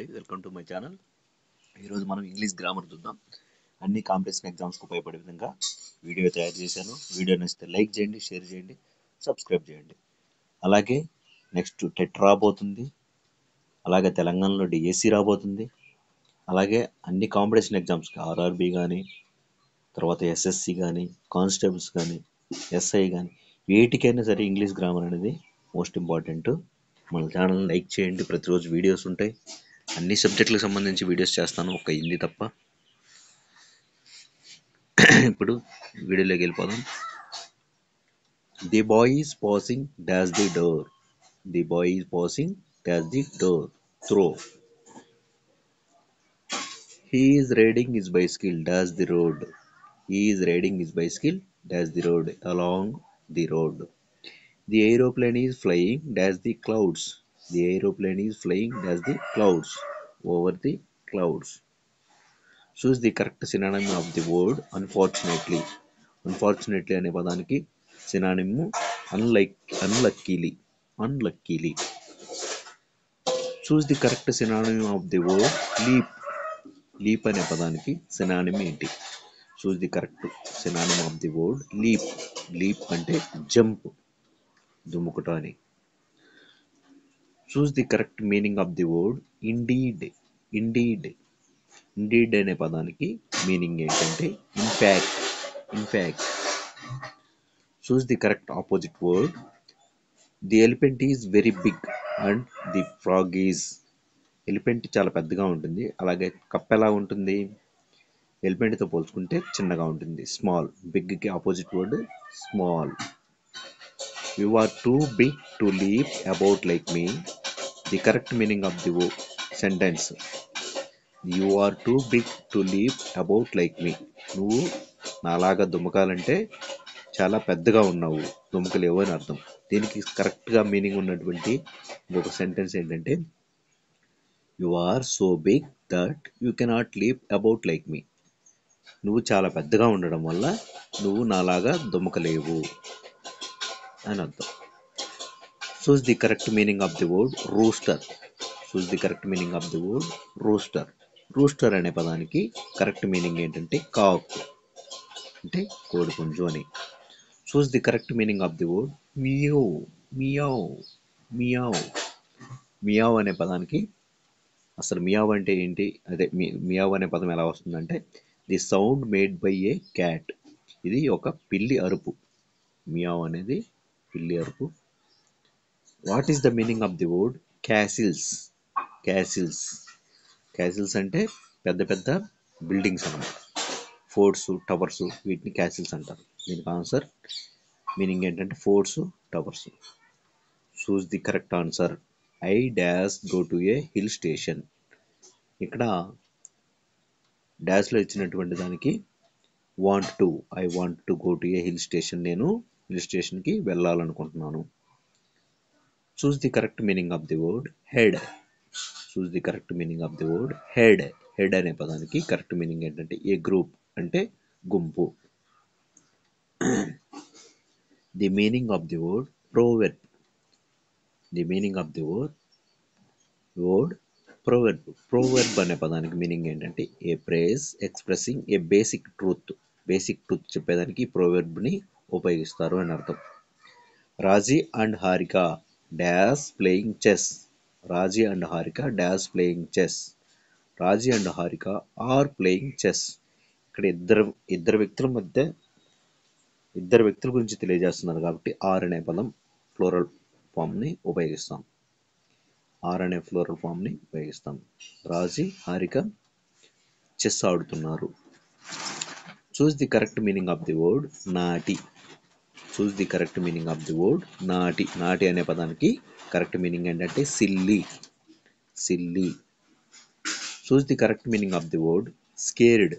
everybody, welcome to my channel. ఈరోజు మనం English grammar చూద్దాం. అన్ని కాంపిటీషన్ ఎగ్జామ్స్కి ఉపయోగపడే విధంగా వీడియో తయారు చేశాను. వీడియో నచ్చితే లైక్ చేయండి, షేర్ చేయండి, సబ్స్క్రైబ్ చేయండి. అలాగే నెక్స్ట్ టెట్ రాబోతుంది, అలాగే తెలంగాణలో డిఎస్సి రాబోతుంది, అలాగే అన్ని కాంపిటీషన్ ఎగ్జామ్స్కి ఆర్ఆర్బి కానీ, తర్వాత ఎస్ఎస్సి కానీ, కానిస్టేబుల్స్ కానీ, ఎస్ఐ కానీ, వేటికైనా సరే ఇంగ్లీష్ గ్రామర్ అనేది మోస్ట్ ఇంపార్టెంట్. మన ఛానల్ లైక్ చేయండి, ప్రతిరోజు వీడియోస్ ఉంటాయి. అన్ని సబ్జెక్టులకు సంబంధించి వీడియోస్ చేస్తాను, ఒక్క హిందీ తప్ప. ఇప్పుడు వీడియోలోకి వెళ్ళిపోదాం. The boy is passing dash the door. The boy is passing dash the door. Throw. He is riding his bicycle dash the road. He is riding his bicycle dash the road along the road. The aeroplane is flying dash the clouds. The aeroplane is flying dash the clouds over the clouds. Choose the correct synonym of the word unfortunately. Unfortunately అనే పదానికి synonym unluckily. Unluckily. Choose the correct synonym of the word leap. Leap అనే పదానికి synonym ఏంటి? Choose the correct synonym of the word leap. Leap అంటే jump, దుముకుట అని. Choose the correct meaning of the word indeed. Indeed. Indeed అనే పదానికి meaning ఏంటంటే infact. Infact. Choose the correct opposite word. The elephant is very big and the frog is. Elephant చాలా పెద్దగా ఉంటుంది, అలాగే కప్ప ఎలా ఉంటుంది? ఎలిఫెంట్తో పోల్చుకుంటే చిన్నగా ఉంటుంది, స్మాల్. బిగ్కి opposite word small. You are too big to leap about like me. The correct meaning of the sentence. You are too big to leap about like me. నువ్వు నాలాగా దుమ్మకాలంటే చాలా పెద్దగా ఉన్నావు, దుమ్మకలేవు అని అర్థం. దీనికి కరెక్ట్గా మీనింగ్ ఉన్నటువంటి ఇంకొక సెంటెన్స్ ఏంటంటే you are so big that you cannot leap about like me. నువ్వు చాలా పెద్దగా ఉండడం వల్ల నువ్వు నాలాగా దుమ్మకలేవు అని అర్థం. చూస్ the correct meaning of the word rooster. Choose the correct meaning of the word rooster. Rooster అనే పదానికి కరెక్ట్ మీనింగ్ ఏంటంటే కాక్, అంటే కోడిపుంజు అని. చూస్ the correct meaning of the word meow. Meow. Meow. Meow అనే పదానికి అసలు మియావ్ అంటే ఏంటి? అదే మియావ్ అనే పదం ఎలా వస్తుందంటే the sound made by A cat. ఇది ఒక పిల్లి అరుపు. మియావ్ అనేది పిల్లి అరుపు. What is the meaning of the word castles? Castles. Castles అంటే పెద్ద పెద్ద బిల్డింగ్స్ అన్నమాట. ఫోర్ట్స్, టవర్స్, వీటిని క్యాసిల్స్ అంటారు. దీనికి ఆన్సర్ మీనింగ్ ఏంటంటే forts, towers. Choose the correct answer. I dash go to a hill station. ఇక్కడ డాష్లో ఇచ్చినటువంటి దానికి I want to go to a hill station. నేను హిల్ స్టేషన్కి వెళ్ళాలనుకుంటున్నాను. Choose the correct meaning of the word head. Choose the correct meaning of the word head. Head అనే పదానికి correct meaning ఏంటంటే ఏ గ్రూప్, అంటే గుంపు. The meaning of the word proverb. The meaning of the word proverb. Proverb అనే పదానికి meaning ఏంటంటే a phrase expressing a basic truth. Basic truth చెప్పేదానికి ప్రోవెర్బ్ని ఉపయోగిస్తారు అని అర్థం. Raji and Harika dash playing chess. Raji and Harika dash playing chess. Raji and Harika are playing chess. ఇక్కడ ఇద్దరు వ్యక్తుల గురించి తెలియజేస్తున్నారు కాబట్టి ఆర్ అనే పదం ఫ్లోరల్ ఫామ్ని ఉపయోగిస్తాం. ఆర్ అనే ఫ్లోరల్ ఫామ్ని ఉపయోగిస్తాం. రాజీ, హారిక చెస్ ఆడుతున్నారు. Choose the correct meaning of the word naughty. Choose the correct meaning of the word naughty. Naughty అనే పదానికి కరెక్ట్ మీనింగ్ ఏంటంటే silly. Silly. Choose the correct meaning of the word scared.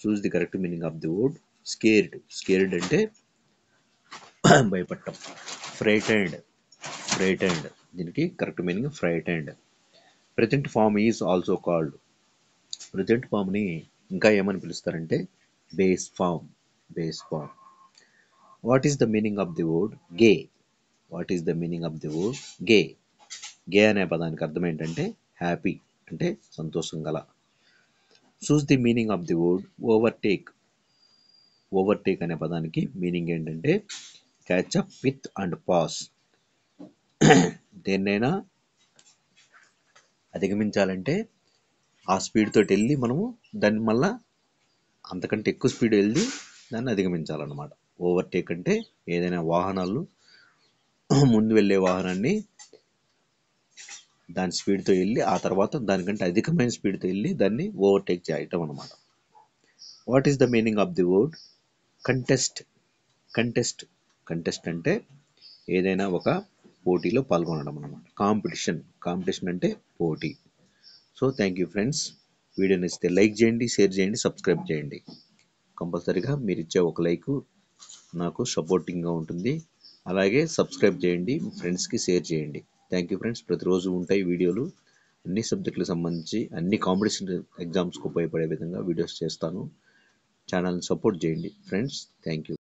Choose the correct meaning of the word scared. Scared అంటే భయపడటం. Frightened. Frightened. దీనికి correct meaning frightened. Present form is also called. ప్రెజెంట్ ఫామ్ని ఇంకా ఏమని పిలుస్తారంటే base form. Base form. What is the meaning of the word gay? What is the meaning of the word gay? Gay అనే పదానికి అర్థం ఏంటంటే హ్యాపీ అంటే సంతోషం గల. Choose the meaning of the word overtake. Overtake అనే పదానికి మీనింగ్ ఏంటంటే catch up with and pass. దేన్నైనా అధిగమించాలంటే ఆ స్పీడ్ తోటి వెళ్ళి మనము దాన్ని మళ్ళా అంతకంటే ఎక్కువ స్పీడ్ వెళ్ళి దాన్ని అధిగమించాలన్నమాట. ఓవర్టేక్ అంటే ఏదైనా వాహనాలు ముందు వెళ్ళే వాహనాన్ని దాని స్పీడ్తో వెళ్ళి ఆ తర్వాత దానికంటే అధికమైన స్పీడ్తో వెళ్ళి దాన్ని ఓవర్టేక్ చేయటం అనమాట. What is the meaning of the word contest? Contest contest అంటే ఏదైనా ఒక పోటీలో పాల్గొనడం అనమాట. కాంపిటీషన్. కాంపిటీషన్ అంటే పోటీ. So thank you friends. Video నచ్చితే లైక్ చేయండి, షేర్ చేయండి, సబ్స్క్రైబ్ చేయండి. కంపల్సరీగా మీరు ఇచ్చే ఒక లైక్ నాకు సపోర్టింగ్గా ఉంటుంది. అలాగే సబ్స్క్రైబ్ చేయండి, మీ ఫ్రెండ్స్కి షేర్ చేయండి. Thank you friends. ప్రతిరోజు ఉంటాయి వీడియోలు. అన్ని సబ్జెక్టులకు సంబంధించి అన్ని కాంపిటీషన్ ఎగ్జామ్స్కి ఉపయోగపడే విధంగా వీడియోస్ చేస్తాను. ఛానల్ని సపోర్ట్ చేయండి ఫ్రెండ్స్. Thank you.